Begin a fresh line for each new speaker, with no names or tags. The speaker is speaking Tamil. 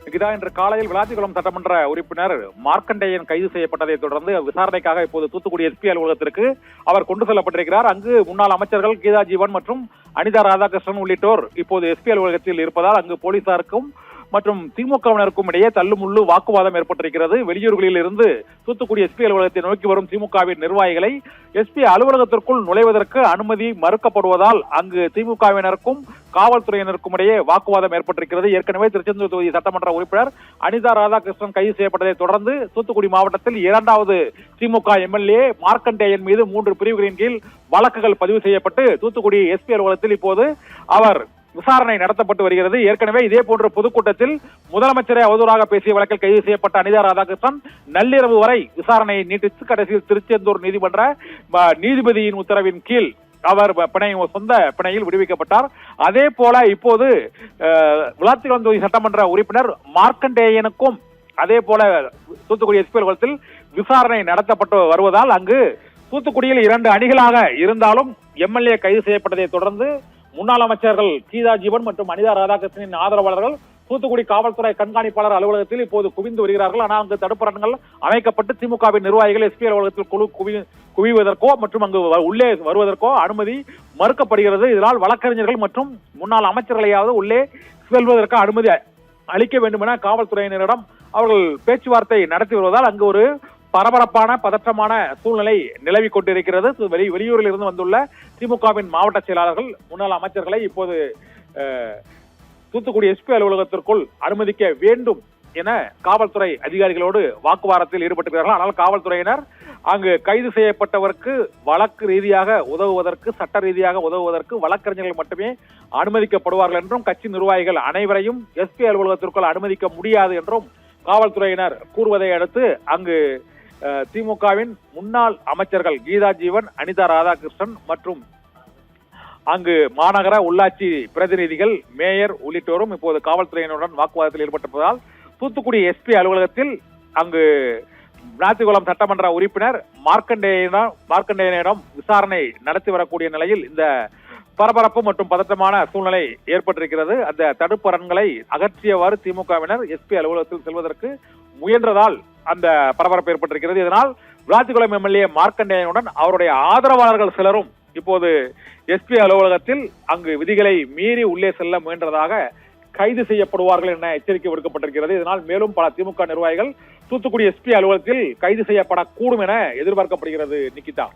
நிகிதா, இன்று காலையில் விளாத்திக்குளம் சட்டமன்ற உறுப்பினர் மார்க்கண்டேயன் கைது செய்யப்பட்டதை தொடர்ந்து விசாரணைக்காக இப்போது தூத்துக்குடி எஸ்பி அலுவலகத்திற்கு அவர் கொண்டு செல்லப்பட்டிருக்கிறார். அங்கு முன்னாள் அமைச்சர்கள் கீதா ஜீவன் மற்றும் அனிதா ராதாகிருஷ்ணன் உள்ளிட்டோர் இப்போது எஸ்பி அலுவலகத்தில் இருப்பதால் அங்கு போலீசாருக்கும் மற்றும் திமுகவினருக்கும் இடையே தள்ளுமுள்ளு வாக்குவாதம் ஏற்பட்டிருக்கிறது. வெளியூர்களில் இருந்து தூத்துக்குடி எஸ்பி அலுவலகத்தை நோக்கி வரும் திமுகவின் நிர்வாகிகளை எஸ்பி அலுவலகத்திற்குள் நுழைவதற்கு அனுமதி மறுக்கப்படுவதால் அங்கு திமுகவினருக்கும் காவல்துறையினருக்கும் இடையே வாக்குவாதம் ஏற்பட்டிருக்கிறது. ஏற்கனவே திருச்செந்தூர் தொகுதி சட்டமன்ற உறுப்பினர் அனிதா ராதாகிருஷ்ணன் கைது செய்யப்பட்டதை தொடர்ந்து தூத்துக்குடி மாவட்டத்தில் இரண்டாவது திமுக எம்எல்ஏ மார்க்கண்டேயன் மீது 3 பிரிவுகளின் கீழ் வழக்குகள் பதிவு செய்யப்பட்டு தூத்துக்குடி எஸ்பி அலுவலகத்தில் இப்போது அவர் விசாரணை நடத்தப்பட்டு வருகிறது. ஏற்கனவே இதே போன்ற பொதுக்கூட்டத்தில் முதலமைச்சரை அவதூறாக பேசிய வழக்கில் கைது செய்யப்பட்ட அனிதா ராதாகிருஷ்ணன் நள்ளிரவு வரை விசாரணையை நீட்டித்து கடைசியில் திருச்செந்தூர் நீதிமன்ற நீதிபதியின் உத்தரவின் கீழ் அவர் சொந்த பிணையில் விடுவிக்கப்பட்டார். அதே போல இப்போது விளாத்திக்குளம் தொகுதி சட்டமன்ற உறுப்பினர் மார்க்கண்டேயனுக்கும் அதே போல தூத்துக்குடி எஸ்பி அலுவலகத்தில் விசாரணை நடத்தப்பட்டு வருவதால் அங்கு தூத்துக்குடியில் 2 அணிகளாக இருந்தாலும் எம்எல்ஏ கைது செய்யப்பட்டதை தொடர்ந்து முன்னாள் அமைச்சர்கள் கீதா ஜீவன் மற்றும் அனிதா ராதாகிருஷ்ணனின் ஆதரவாளர்கள் தூத்துக்குடி காவல்துறை கண்காணிப்பாளர் அலுவலகத்தில் இப்போது குவிந்து வருகிறார்கள். ஆனால் அங்கு தடுப்பரண்கள் அமைக்கப்பட்டு திமுகவின் நிர்வாகிகள் எஸ்பி அலுவலகத்தில் குவிவதற்கோ மற்றும் அங்கு உள்ளே வருவதற்கோ அனுமதி மறுக்கப்படுகிறது. இதனால் வழக்கறிஞர்கள் மற்றும் முன்னாள் அமைச்சர்களையாவது உள்ளே செல்வதற்கு அனுமதி அளிக்க வேண்டும் என காவல்துறையினரிடம் அவர்கள் பேச்சுவார்த்தை நடத்தி வருவதால் அங்கு ஒரு பரபரப்பான பதற்றமான சூழ்நிலை நிலவி கொண்டிருக்கிறது. வெளியூரில் இருந்து வந்துள்ள திமுகவின் மாவட்ட செயலாளர்கள் முன்னாள் அமைச்சர்களை இப்போது தூத்துக்குடி எஸ்பி அலுவலகத்திற்குள் அனுமதிக்க வேண்டும் என காவல்துறை அதிகாரிகளோடு வாக்குவாதத்தில் ஈடுபட்டிருக்கிறார்கள். ஆனால் காவல்துறையினர் அங்கு கைது செய்யப்பட்டவருக்கு வழக்கு ரீதியாக உதவுவதற்கு சட்ட ரீதியாக உதவுவதற்கு வழக்கறிஞர்கள் மட்டுமே அனுமதிக்கப்படுவார்கள் என்றும் கட்சி நிர்வாகிகள் அனைவரையும் எஸ்பி அலுவலகத்திற்குள் அனுமதிக்க முடியாது என்றும் காவல்துறையினர் கூறுவதை அடுத்து அங்கு திமுகவின் முன்னாள் அமைச்சர்கள் கீதா ஜீவன் அனிதா ராதாகிருஷ்ணன் மற்றும் அங்கு மாநகர உள்ளாட்சி பிரதிநிதிகள் மேயர் உள்ளிட்டோரும் இப்போது காவல்துறையினருடன் வாக்குவாதத்தில் ஈடுபட்டிருப்பதால் தூத்துக்குடி எஸ்பி அலுவலகத்தில் அங்கு விளாத்திக்குளம் சட்டமன்ற உறுப்பினர் மார்க்கண்டேயனிடம் விசாரணை நடத்தி வரக்கூடிய நிலையில் இந்த பரபரப்பு மற்றும் பதற்றமான சூழ்நிலை ஏற்பட்டிருக்கிறது. அந்த தடுப்பரண்களை அகற்றியவாறு திமுகவினர் எஸ்பி அலுவலகத்தில் செல்வதற்கு முயன்றதால் அந்த பரபரப்பு ஏற்பட்டிருக்கிறது. இதனால் விளாத்திக்குளம் எம்எல்ஏ மார்க்கண்டேயனுடன் அவருடைய ஆதரவாளர்கள் சிலரும் இப்போது எஸ்பி அலுவலகத்தில் அங்கு விதிகளை மீறி உள்ளே செல்ல முயன்றதாக கைது செய்யப்படுவார்கள் என எச்சரிக்கை விடுக்கப்பட்டிருக்கிறது. இதனால் மேலும் பல திமுக நிர்வாகிகள் தூத்துக்குடி எஸ்பி அலுவலகத்தில் கைது செய்யப்படக்கூடும் என எதிர்பார்க்கப்படுகிறது. நிகிதா.